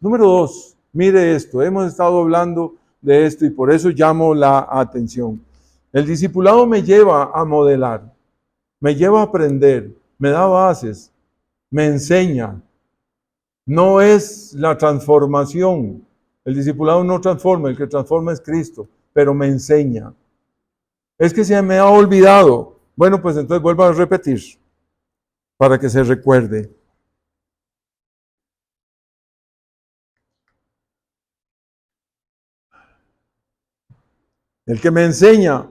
Número 2, mire esto, hemos estado hablando de esto y por eso llamo la atención. El discipulado me lleva a modelar, me lleva a aprender, me da bases, me enseña. No es la transformación. El discipulado no transforma, el que transforma es Cristo, pero me enseña. Es que se me ha olvidado. Bueno, pues entonces vuelvo a repetir para que se recuerde. El que me enseña,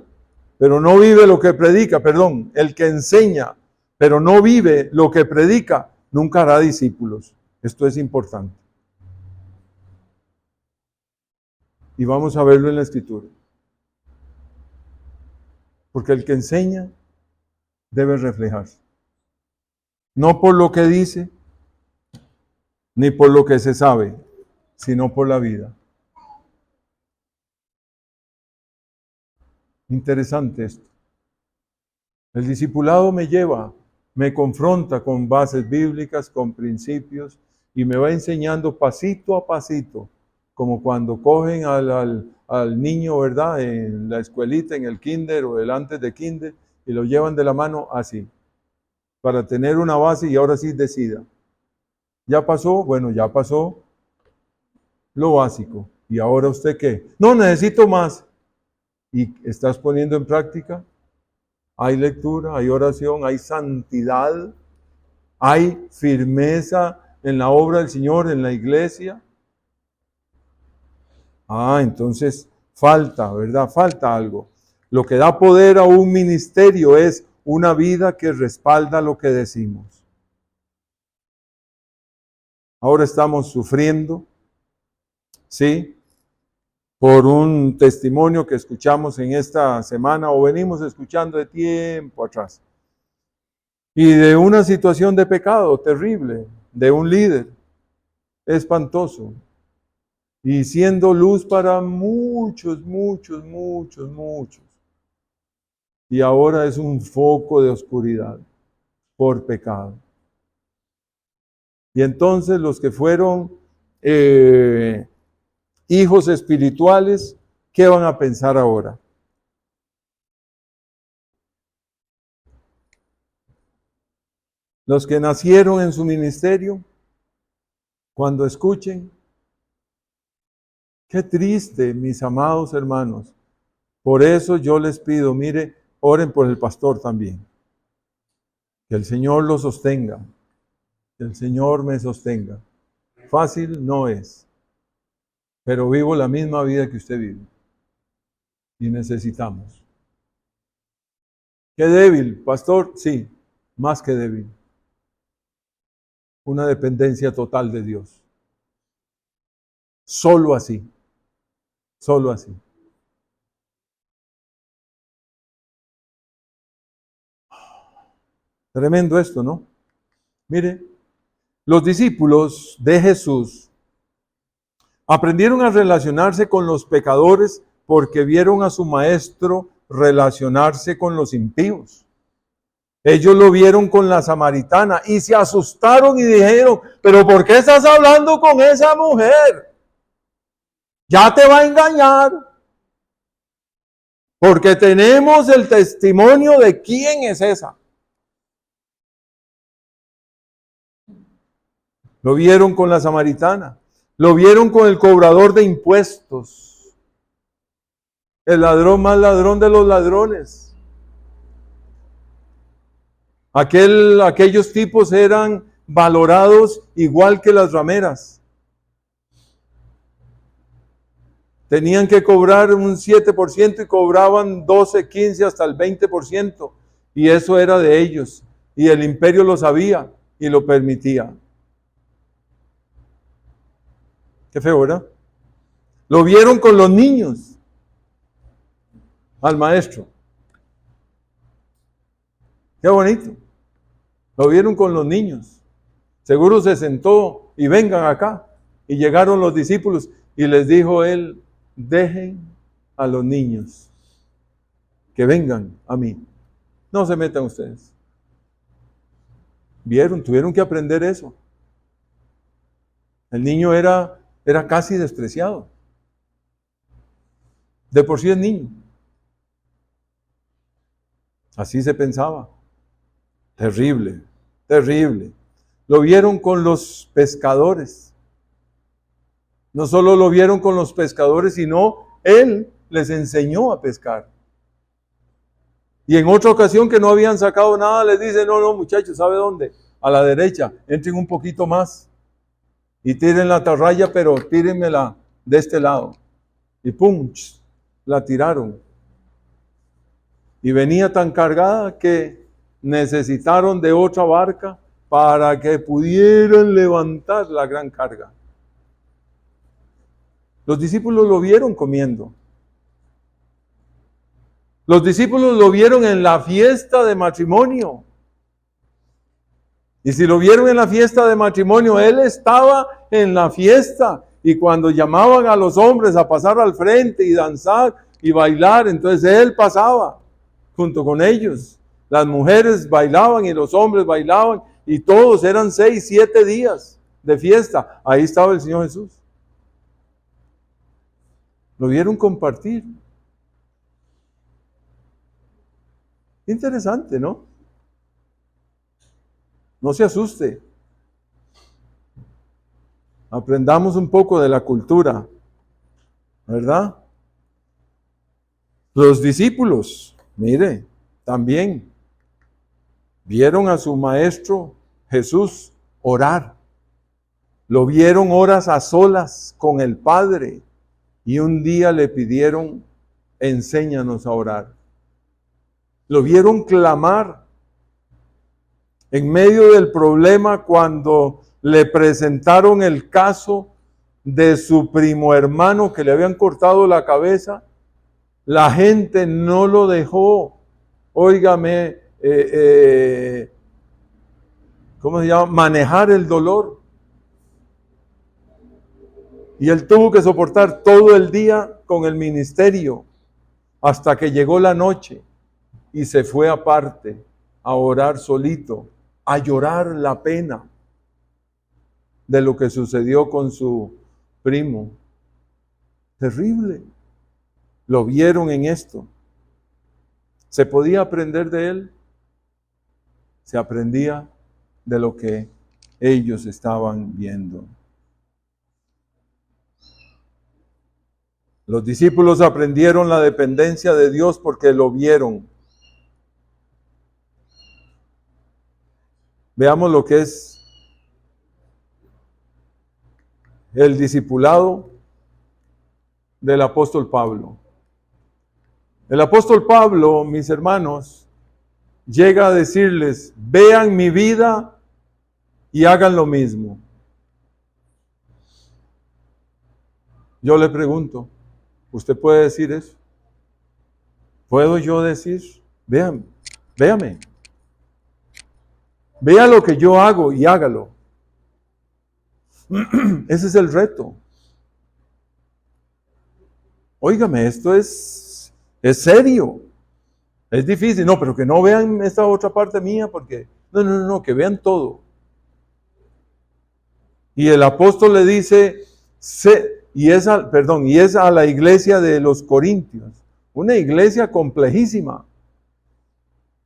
pero no vive lo que predica, perdón, el que enseña, pero no vive lo que predica, nunca hará discípulos. Esto es importante. Y vamos a verlo en la Escritura. Porque el que enseña debe reflejarse. No por lo que dice, ni por lo que se sabe, sino por la vida. Interesante esto. El discipulado me lleva, me confronta con bases bíblicas, con principios, y me va enseñando pasito a pasito, como cuando cogen al niño, ¿verdad? En la escuelita, en el kinder o el antes de kinder, y lo llevan de la mano así, para tener una base y ahora sí decida. ¿Ya pasó? Bueno, ya pasó lo básico. ¿Y ahora usted qué? No, necesito más. ¿Y estás poniendo en práctica? Hay lectura, hay oración, hay santidad, hay firmeza en la obra del Señor, en la iglesia. Entonces falta, ¿verdad? Falta algo. Lo que da poder a un ministerio es una vida que respalda lo que decimos. Ahora estamos sufriendo, ¿sí? Por un testimonio que escuchamos en esta semana o venimos escuchando de tiempo atrás. Y de una situación de pecado terrible, de un líder espantoso. Y siendo luz para muchos, muchos, muchos, muchos. Y ahora es un foco de oscuridad por pecado. Y entonces los que fueron hijos espirituales, ¿qué van a pensar ahora? Los que nacieron en su ministerio, cuando escuchen, qué triste, mis amados hermanos. Por eso yo les pido, mire, oren por el pastor también. Que el Señor lo sostenga. Que el Señor me sostenga. Fácil no es. Pero vivo la misma vida que usted vive. Y necesitamos. ¿Qué débil, pastor? Sí, más que débil. Una dependencia total de Dios. Solo así. Solo así. Tremendo esto, ¿no? Mire, los discípulos de Jesús aprendieron a relacionarse con los pecadores porque vieron a su maestro relacionarse con los impíos. Ellos lo vieron con la samaritana y se asustaron y dijeron, pero ¿por qué estás hablando con esa mujer? Ya te va a engañar. Porque tenemos el testimonio de quién es esa. Lo vieron con la samaritana. Lo vieron con el cobrador de impuestos. El ladrón más ladrón de los ladrones. Aquellos tipos eran valorados igual que las rameras. Tenían que cobrar un 7% y cobraban 12, 15, hasta el 20%. Y eso era de ellos. Y el imperio lo sabía y lo permitía. Qué feo, ¿verdad? Lo vieron con los niños al maestro. Qué bonito. Lo vieron con los niños. Seguro se sentó y vengan acá. Y llegaron los discípulos y les dijo él, dejen a los niños que vengan a mí. No se metan ustedes. Tuvieron que aprender eso. El niño era era casi despreciado. De por sí es niño. Así se pensaba. Terrible, terrible. Lo vieron con los pescadores. No solo lo vieron con los pescadores, sino él les enseñó a pescar. Y en otra ocasión que no habían sacado nada, les dice, no, muchachos, ¿sabe dónde? A la derecha, entren un poquito más y tiren la atarraya, pero tírenmela de este lado. Y pum, la tiraron. Y venía tan cargada que necesitaron de otra barca para que pudieran levantar la gran carga. Los discípulos lo vieron comiendo. Los discípulos lo vieron en la fiesta de matrimonio. Y si lo vieron en la fiesta de matrimonio, él estaba en la fiesta. Y cuando llamaban a los hombres a pasar al frente y danzar y bailar, entonces él pasaba junto con ellos. Las mujeres bailaban y los hombres bailaban y todos eran 6, 7 días de fiesta. Ahí estaba el Señor Jesús. Lo vieron compartir. Interesante, ¿no? No se asuste. Aprendamos un poco de la cultura, ¿verdad? Los discípulos, mire, también vieron a su maestro Jesús orar. Lo vieron horas a solas con el Padre y un día le pidieron, enséñanos a orar. Lo vieron clamar en medio del problema cuando le presentaron el caso de su primo hermano que le habían cortado la cabeza. La gente no lo dejó, óigame, ¿cómo se llama? Manejar el dolor. Y él tuvo que soportar todo el día con el ministerio hasta que llegó la noche y se fue aparte a orar solito, a llorar la pena de lo que sucedió con su primo. Terrible. Lo vieron en esto. ¿Se podía aprender de él? Se aprendía de lo que ellos estaban viendo. Los discípulos aprendieron la dependencia de Dios porque lo vieron. Veamos lo que es el discipulado del apóstol Pablo. El apóstol Pablo, mis hermanos, llega a decirles, vean mi vida y hagan lo mismo. Yo le pregunto, ¿usted puede decir eso? ¿Puedo yo decir? Véame. Vea lo que yo hago y hágalo. Ese es el reto. Óigame, esto es serio. Es difícil. No, pero que no vean esta otra parte mía porque... No, que vean todo. Y el apóstol le dice, y es a la iglesia de los Corintios. Una iglesia complejísima.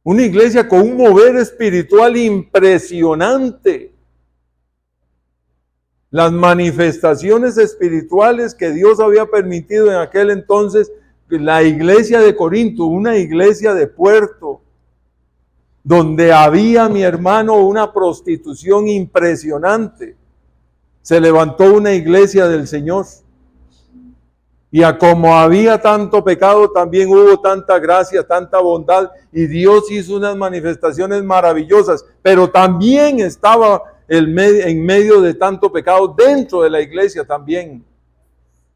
Una iglesia con un mover espiritual impresionante. Las manifestaciones espirituales que Dios había permitido en aquel entonces, la iglesia de Corinto, una iglesia de puerto, donde había, mi hermano, una prostitución impresionante. Se levantó una iglesia del Señor. Y a como había tanto pecado, también hubo tanta gracia, tanta bondad, y Dios hizo unas manifestaciones maravillosas, pero también estaba en medio de tanto pecado dentro de la iglesia también.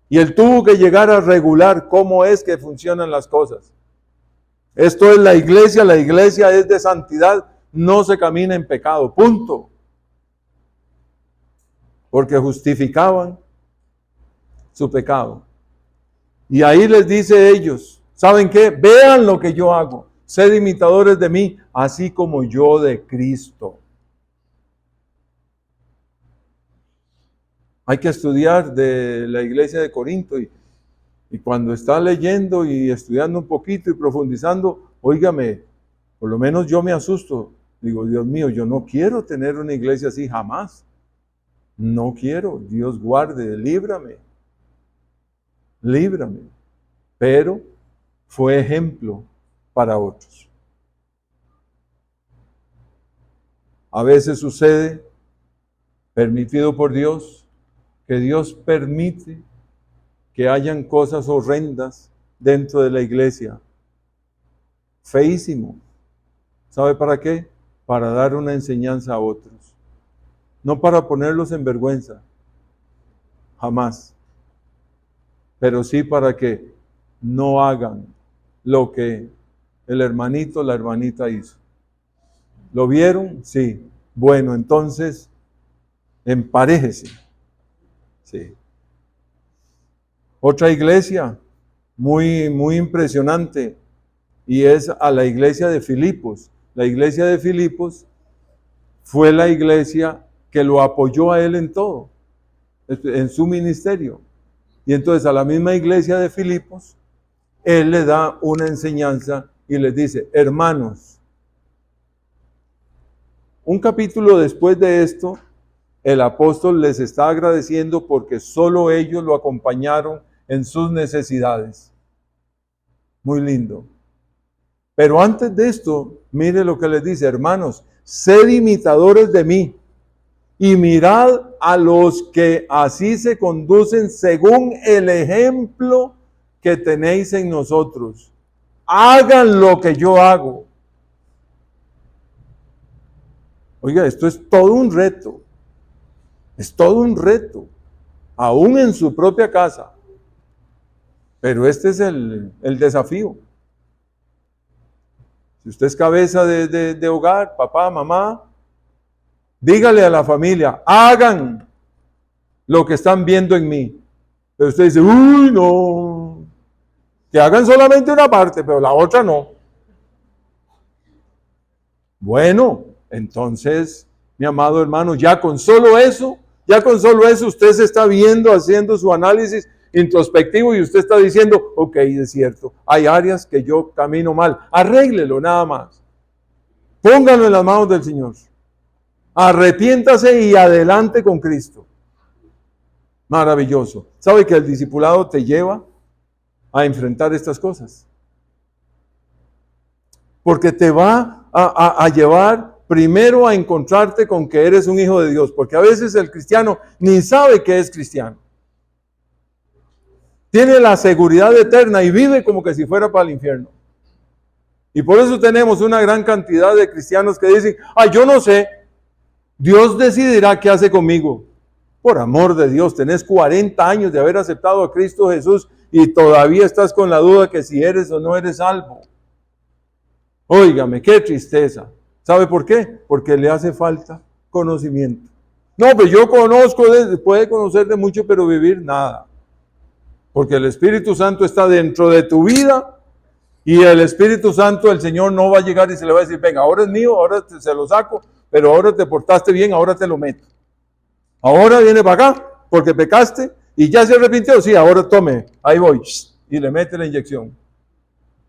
Y él tuvo que llegar a regular cómo es que funcionan las cosas. Esto es la iglesia es de santidad, no se camina en pecado, punto. Porque justificaban su pecado. Y ahí les dice a ellos, ¿saben qué? Vean lo que yo hago, sed imitadores de mí, así como yo de Cristo. Hay que estudiar de la iglesia de Corinto y cuando está leyendo y estudiando un poquito y profundizando, óigame, por lo menos yo me asusto. Digo, Dios mío, yo no quiero tener una iglesia así jamás. No quiero. Dios guarde, líbrame. Líbrame. Pero fue ejemplo para otros. A veces sucede, permitido por Dios, que Dios permite que hayan cosas horrendas dentro de la iglesia. Feísimo. ¿Sabe para qué? Para dar una enseñanza a otros. No para ponerlos en vergüenza. Jamás. Pero sí para que no hagan lo que el hermanito o la hermanita hizo. ¿Lo vieron? Sí. Bueno, entonces, emparéjese. Sí. Otra iglesia muy impresionante y es a la iglesia de Filipos. La iglesia de Filipos fue la iglesia que lo apoyó a él en todo, en su ministerio. Y entonces a la misma iglesia de Filipos, él le da una enseñanza y les dice, hermanos, un capítulo después de esto, el apóstol les está agradeciendo porque solo ellos lo acompañaron en sus necesidades. Muy lindo. Pero antes de esto, mire lo que les dice, hermanos, sed imitadores de mí y mirad a los que así se conducen según el ejemplo que tenéis en nosotros. Hagan lo que yo hago. Oiga, esto es todo un reto. Es todo un reto. Aún en su propia casa. Pero este es el desafío. Si usted es cabeza de hogar, papá, mamá, dígale a la familia, hagan lo que están viendo en mí. Pero usted dice, uy, no, que hagan solamente una parte, pero la otra no. Bueno, entonces, mi amado hermano, ya con solo eso usted se está viendo, haciendo su análisis introspectivo y usted está diciendo, ok, es cierto, hay áreas que yo camino mal, arréglelo nada más. Póngalo en las manos del Señor. Arrepiéntase y adelante con Cristo. Maravilloso. ¿Sabe que el discipulado te lleva a enfrentar estas cosas? Porque te va a llevar primero a encontrarte con que eres un hijo de Dios. Porque a veces el cristiano ni sabe que es cristiano. Tiene la seguridad eterna y vive como que si fuera para el infierno. Y por eso tenemos una gran cantidad de cristianos que dicen, yo no sé, Dios decidirá qué hace conmigo. Por amor de Dios, tenés 40 años de haber aceptado a Cristo Jesús y todavía estás con la duda que si eres o no eres salvo. Óigame, qué tristeza. ¿Sabe por qué? Porque le hace falta conocimiento. No, pues yo conozco, puede conocer de mucho, pero vivir nada. Porque el Espíritu Santo está dentro de tu vida y el Espíritu Santo, el Señor no va a llegar y se le va a decir, venga, ahora es mío, ahora se lo saco, pero ahora te portaste bien, ahora te lo meto. Ahora viene para acá porque pecaste y ya se arrepintió. Sí, ahora tome, ahí voy. Y le mete la inyección.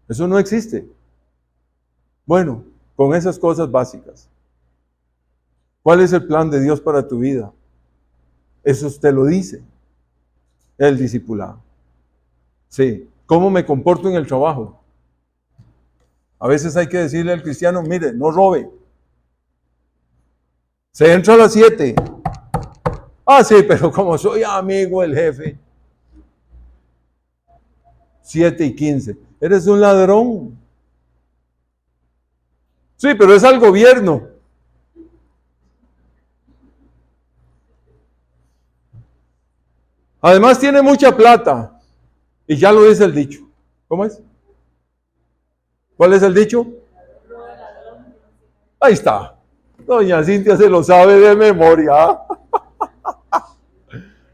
Eso no existe. Bueno, con esas cosas básicas. ¿Cuál es el plan de Dios para tu vida? Eso te lo dice el discipulado. Sí. ¿Cómo me comporto en el trabajo? A veces hay que decirle al cristiano, mire, no robe. Se entra a las 7. Sí, pero como soy amigo del jefe. 7:15. Eres un ladrón. Sí, pero es al gobierno. Además tiene mucha plata. Y ya lo dice el dicho. ¿Cómo es? ¿Cuál es el dicho? Ahí está. Doña Cintia se lo sabe de memoria.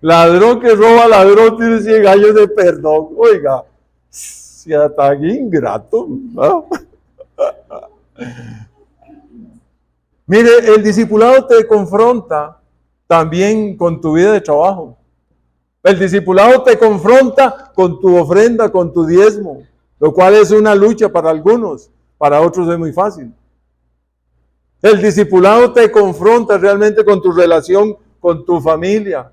Ladrón que roba ladrón tiene 100 años de perdón. Oiga, sea tan ingrato. ¿No? Mire, el discipulado te confronta también con tu vida de trabajo. El discipulado te confronta con tu ofrenda, con tu diezmo, lo cual es una lucha para algunos, para otros es muy fácil. El discipulado te confronta realmente con tu relación con tu familia,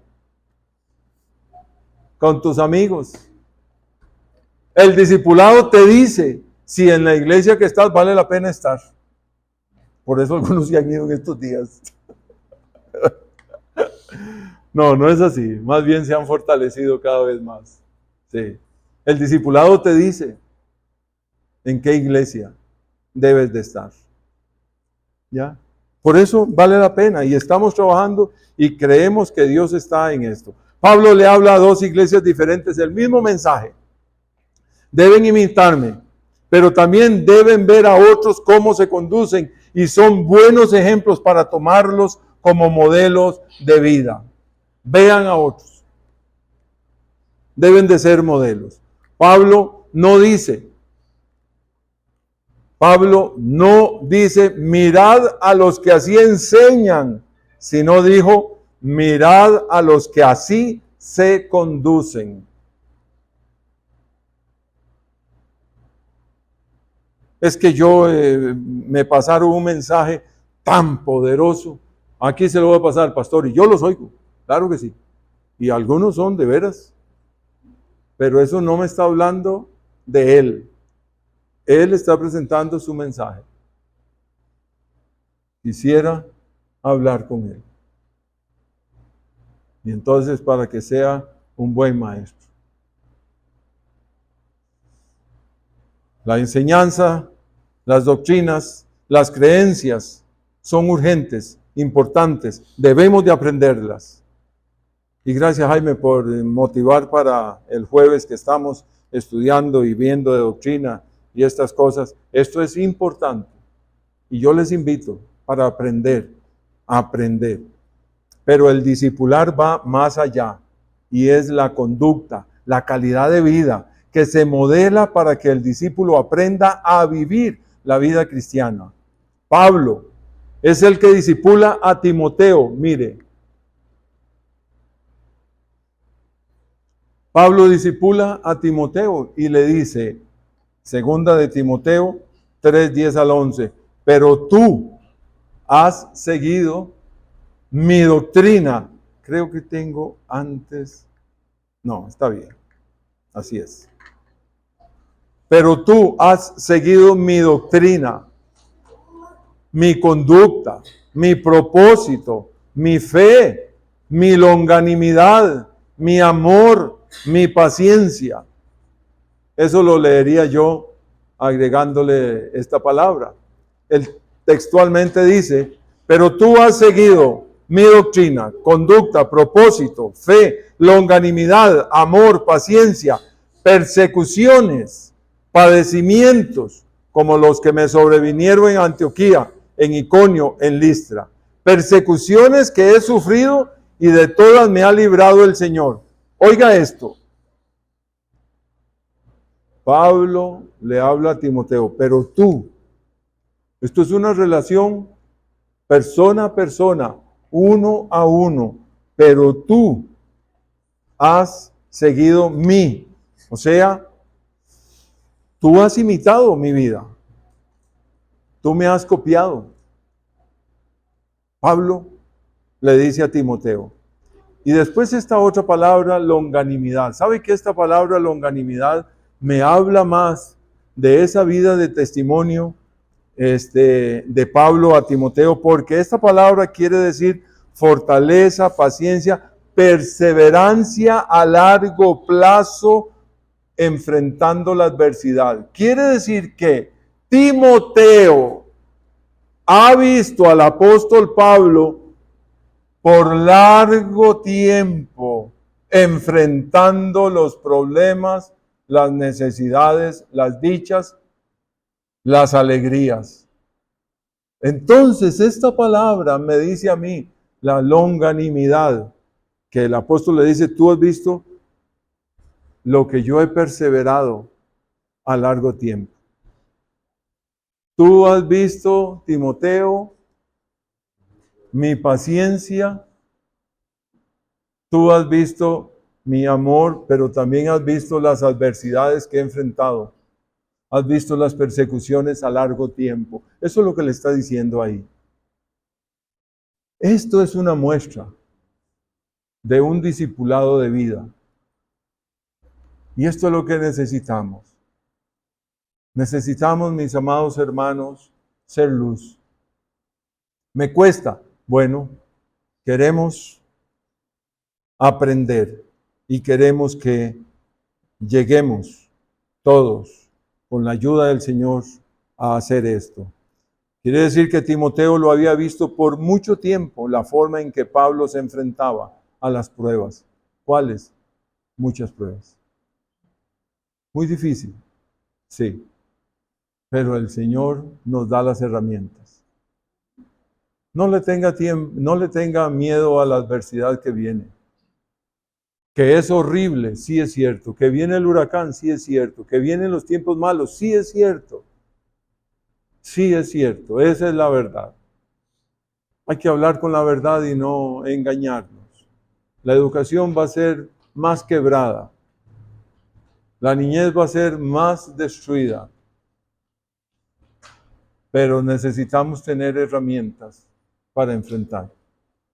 con tus amigos. El discipulado te dice si en la iglesia que estás vale la pena estar. Por eso algunos se han ido en estos días. No, no es así. Más bien se han fortalecido cada vez más. Sí. El discipulado te dice en qué iglesia debes de estar. ¿Ya? Por eso vale la pena y estamos trabajando y creemos que Dios está en esto. Pablo le habla a dos iglesias diferentes el mismo mensaje. Deben imitarme, pero también deben ver a otros cómo se conducen y son buenos ejemplos para tomarlos como modelos de vida. Vean a otros. Deben de ser modelos. Pablo no dice, mirad a los que así enseñan, sino dijo, mirad a los que así se conducen. Es que me pasaron un mensaje tan poderoso. Aquí se lo voy a pasar al pastor y yo los oigo. Claro que sí. Y algunos son de veras. Pero eso no me está hablando de él. Él está presentando su mensaje. Quisiera hablar con él. Y entonces para que sea un buen maestro. La enseñanza, las doctrinas, las creencias son urgentes, importantes. Debemos de aprenderlas. Y gracias, Jaime, por motivar para el jueves que estamos estudiando y viendo de doctrina y estas cosas. Esto es importante. Y yo les invito para aprender. Pero el discipular va más allá y es la conducta, la calidad de vida que se modela para que el discípulo aprenda a vivir la vida cristiana. Pablo es el que discipula a Timoteo. Mire, Pablo discipula a Timoteo y le dice, segunda de Timoteo 3:10 al 11, pero tú has seguido mi doctrina. Creo que tengo antes. No, está bien. Así es. Pero tú has seguido mi doctrina, mi conducta, mi propósito, mi fe, mi longanimidad, mi amor, mi paciencia. Eso lo leería yo agregándole esta palabra. Él textualmente dice, pero tú has seguido mi doctrina, conducta, propósito, fe, longanimidad, amor, paciencia, persecuciones, padecimientos, como los que me sobrevinieron en Antioquía, en Iconio, en Listra. Persecuciones que he sufrido y de todas me ha librado el Señor. Oiga esto. Pablo le habla a Timoteo, pero tú, esto es una relación persona a persona, uno a uno, pero tú has seguido mí, o sea, tú has imitado mi vida, tú me has copiado. Pablo le dice a Timoteo. Y después esta otra palabra, longanimidad. ¿Sabe que esta palabra longanimidad me habla más de esa vida de testimonio de Pablo a Timoteo? Porque esta palabra quiere decir fortaleza, paciencia, perseverancia a largo plazo enfrentando la adversidad. Quiere decir que Timoteo ha visto al apóstol Pablo por largo tiempo enfrentando los problemas, las necesidades, las dichas, las alegrías. Entonces esta palabra me dice a mí la longanimidad, que el apóstol le dice, tú has visto lo que yo he perseverado a largo tiempo. Tú has visto, Timoteo, mi paciencia Tú has visto mi amor, pero también has visto las adversidades que he enfrentado. Has visto las persecuciones a largo tiempo. Eso es lo que le está diciendo ahí. Esto es una muestra de un discipulado de vida. Y esto es lo que necesitamos. Necesitamos, mis amados hermanos, ser luz. ¿Me cuesta? Bueno, queremos aprender y queremos que lleguemos todos con la ayuda del Señor a hacer esto. Quiere decir que Timoteo lo había visto por mucho tiempo, la forma en que Pablo se enfrentaba a las pruebas. ¿Cuáles? Muchas pruebas. Muy difícil, sí, pero el Señor nos da las herramientas. No le tenga miedo a la adversidad que viene. Que es horrible, sí es cierto. Que viene el huracán, sí es cierto. Que vienen los tiempos malos, sí es cierto. Sí es cierto, esa es la verdad. Hay que hablar con la verdad y no engañarnos. La educación va a ser más quebrada. La niñez va a ser más destruida. Pero necesitamos tener herramientas para enfrentar.